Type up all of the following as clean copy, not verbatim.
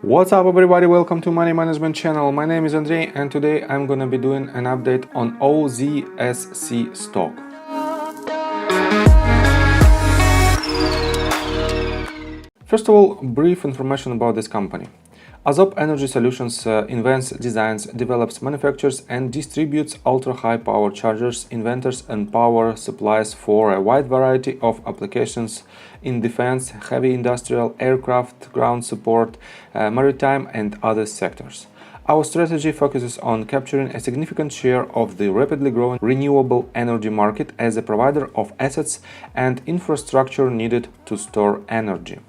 What's up everybody, welcome to Money Management channel. My name is Andrei and today I'm gonna be doing an update on OZSC stock. First of all, brief information about this company. Ozop Energy Solutions invents, designs, develops, manufactures and distributes ultra-high power chargers, inverters and power supplies for a wide variety of applications in defense, heavy industrial, aircraft, ground support, maritime and other sectors. Our strategy focuses on capturing a significant share of the rapidly growing renewable energy market as a provider of assets and infrastructure needed to store energy.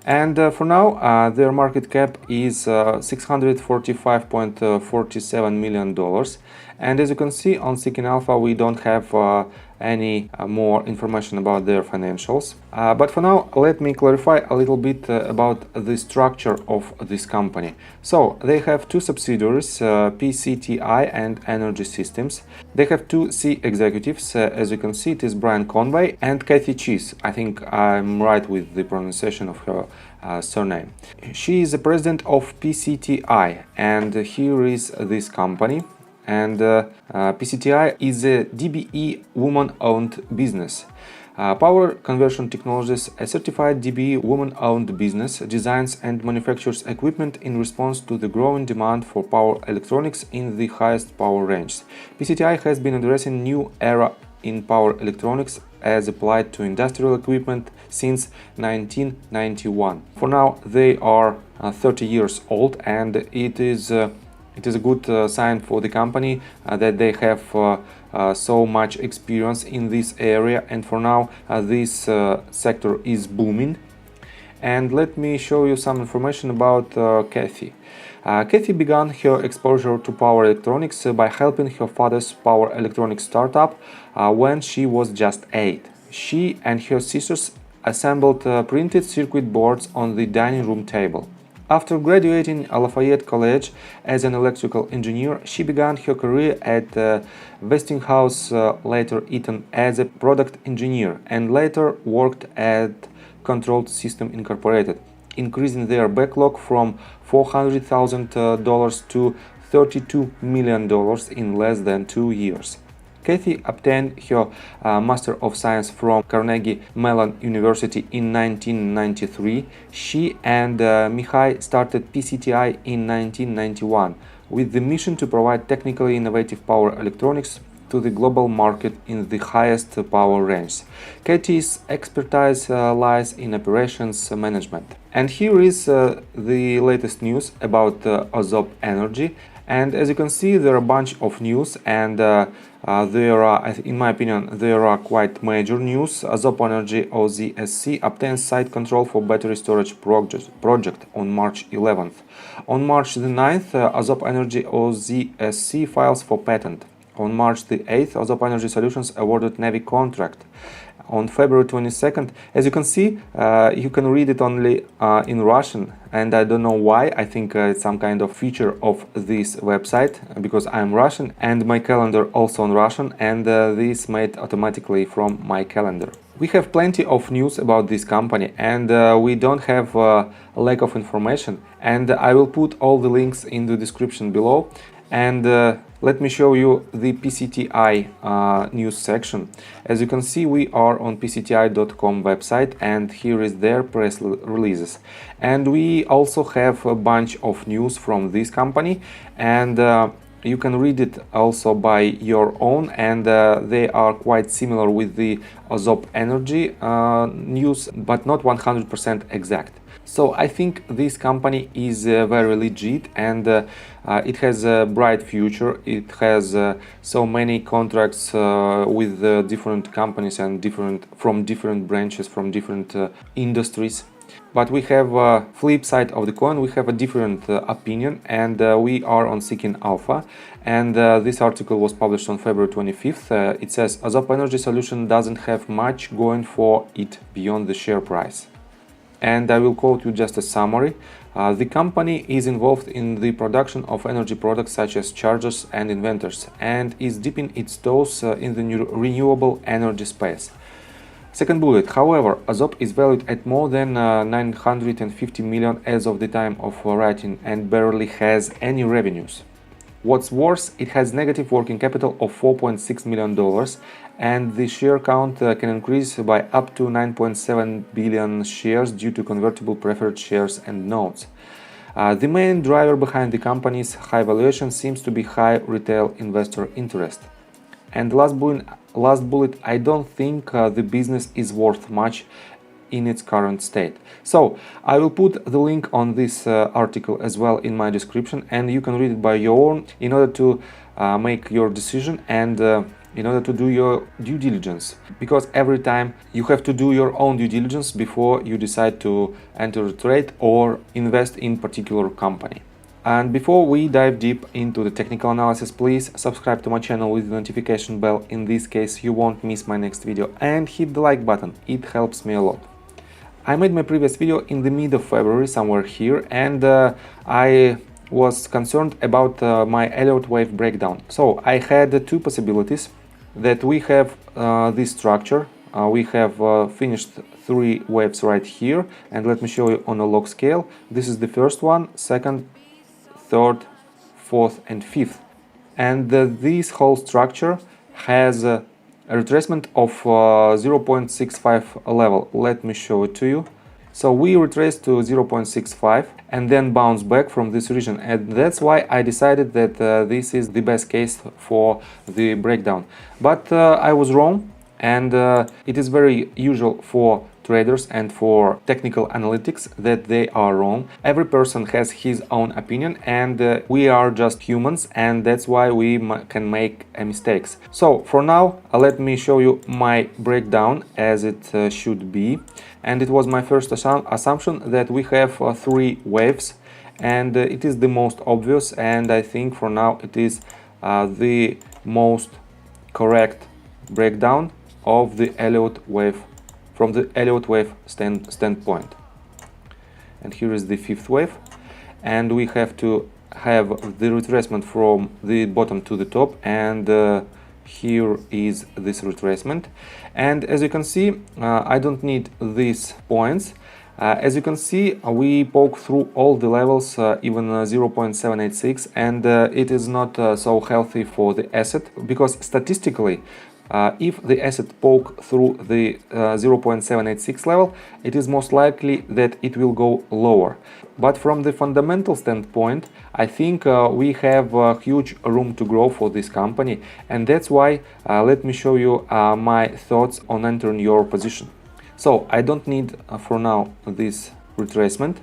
And for now, their market cap is $645.47 million. And as you can see on Seeking Alpha, we don't have any more information about their financials. But for now, let me clarify a little bit about the structure of this company. So they have two subsidiaries, PCTI and Energy Systems. They have two C executives. As you can see, it is Brian Conway and Kathy Cheese. I think I'm right with the pronunciation of her surname. She is the president of PCTI, and here is this company. And PCTI is a DBE woman-owned business. Power Conversion Technologies, a certified DBE woman-owned business, designs and manufactures equipment in response to the growing demand for power electronics in the highest power ranges. PCTI has been addressing new era in power electronics as applied to industrial equipment since 1991. For now, they are 30 years old, and it is a good sign for the company that they have so much experience in this area, and for now this sector is booming. And let me show you some information about Kathy. Kathy began her exposure to power electronics by helping her father's power electronics startup when she was just 8. She and her sisters assembled printed circuit boards on the dining room table. After graduating Lafayette College as an electrical engineer, she began her career at Westinghouse, later Eaton, as a product engineer, and later worked at Controlled System Incorporated, increasing their backlog from $400,000 to $32 million in less than 2 years. Kathy obtained her Master of Science from Carnegie Mellon University in 1993. She and Mihai started PCTI in 1991 with the mission to provide technically innovative power electronics to the global market in the highest power range. Kathy's expertise lies in operations management. And here is the latest news about Ozop Energy. And as you can see, there are a bunch of news, and there are, in my opinion, there are quite major news. Ozop Energy OZSC obtains site control for battery storage project on March 11th. On March the 9th, Ozop Energy OZSC files for patent. On March the 8th, Ozop Energy Solutions awarded Navy contract. On February 22nd, as you can see, you can read it only in Russian, and I don't know why. I think it's some kind of feature of this website, because I'm Russian and my calendar also in Russian, and this made automatically from my calendar. We have plenty of news about this company, and we don't have a lack of information, and I will put all the links in the description below. And let me show you the PCTI news section. As you can see, we are on PCTI.com website, and here is their press releases. And we also have a bunch of news from this company, and you can read it also by your own, and they are quite similar with the Ozop Energy news, but not 100% exact. So I think this company is very legit, and it has a bright future. It has so many contracts with different companies and from different branches, from different industries. But we have a flip side of the coin. We have a different opinion, and we are on Seeking Alpha. And this article was published on February 25th. It says, Ozop Energy Solution doesn't have much going for it beyond the share price. And I will quote you just a summary. The company is involved in the production of energy products such as chargers and inverters, and is dipping its toes in the renewable energy space. Second bullet, however, Ozop is valued at more than 950 million as of the time of writing and barely has any revenues. What's worse, it has negative working capital of $4.6 million and the share count can increase by up to 9.7 billion shares due to convertible preferred shares and notes. The main driver behind the company's high valuation seems to be high retail investor interest. And last bullet, I don't think the business is worth much in its current state. So I will put the link on this article as well in my description, and you can read it by your own in order to make your decision and in order to do your due diligence, because every time you have to do your own due diligence before you decide to enter a trade or invest in particular company. And before we dive deep into the technical analysis, please subscribe to my channel with the notification bell. In this case, you won't miss my next video, and hit the like button. It helps me a lot. I made my previous video in the mid of February, somewhere here, and I was concerned about my Elliott wave breakdown. So I had two possibilities that we have this structure. We have finished three waves right here, and let me show you on a log scale. This is the first one, second, third, fourth, and fifth. And this whole structure has a retracement of 0.65 level. Let me show it to you. So we retraced to 0.65 and then bounce back from this region, and that's why I decided that this is the best case for the breakdown. But I was wrong, and it is very usual for traders and for technical analytics that they are wrong. Every person has his own opinion, and we are just humans, and that's why we can make mistakes. So for now, let me show you my breakdown as it should be. And it was my first assumption that we have three waves, and it is the most obvious, and I think for now it is the most correct breakdown of the Elliott wave from the Elliott wave standpoint. And here is the fifth wave, and we have to have the retracement from the bottom to the top, and here is this retracement. And as you can see, I don't need these points. As you can see, we poke through all the levels, even 0.786, and it is not so healthy for the asset, because statistically, if the asset poke through the 0.786 level, it is most likely that it will go lower. But from the fundamental standpoint, I think we have huge room to grow for this company, and that's why let me show you my thoughts on entering your position. So I don't need for now this retracement,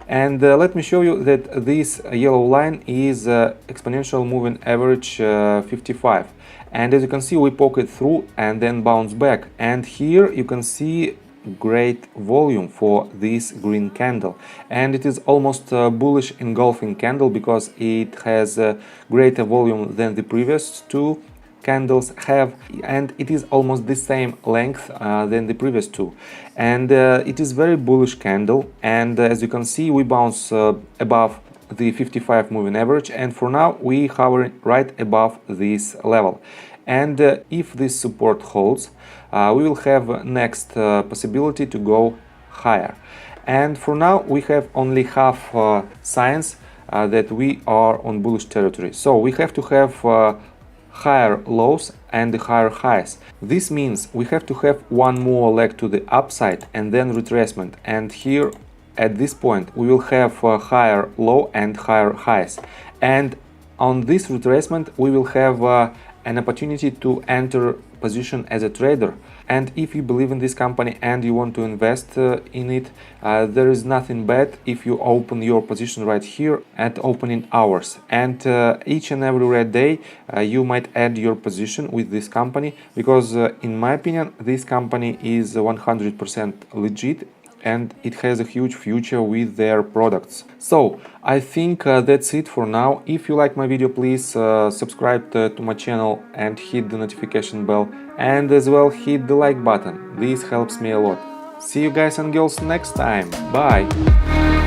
and let me show you that this yellow line is exponential moving average 55. And as you can see, we poke it through and then bounce back, and here you can see great volume for this green candle, and it is almost a bullish engulfing candle because it has a greater volume than the previous two candles have, and it is almost the same length than the previous two, and it is very bullish candle. And as you can see, we bounce above the 55 moving average, and for now we hover right above this level. And if this support holds, we will have next possibility to go higher. And for now we have only half signs that we are on bullish territory. So we have to have higher lows and higher highs. This means we have to have one more leg to the upside and then retracement. And here at this point we will have higher low and higher highs. And on this retracement we will have an opportunity to enter position as a trader. And if you believe in this company and you want to invest in it, there is nothing bad if you open your position right here at opening hours. And each and every red day you might add your position with this company, because in my opinion this company is 100% legit and it has a huge future with their products. So I think that's it for now. If you like my video, please subscribe to my channel and hit the notification bell, and as well hit the like button. This helps me a lot. See you guys and girls next time. Bye.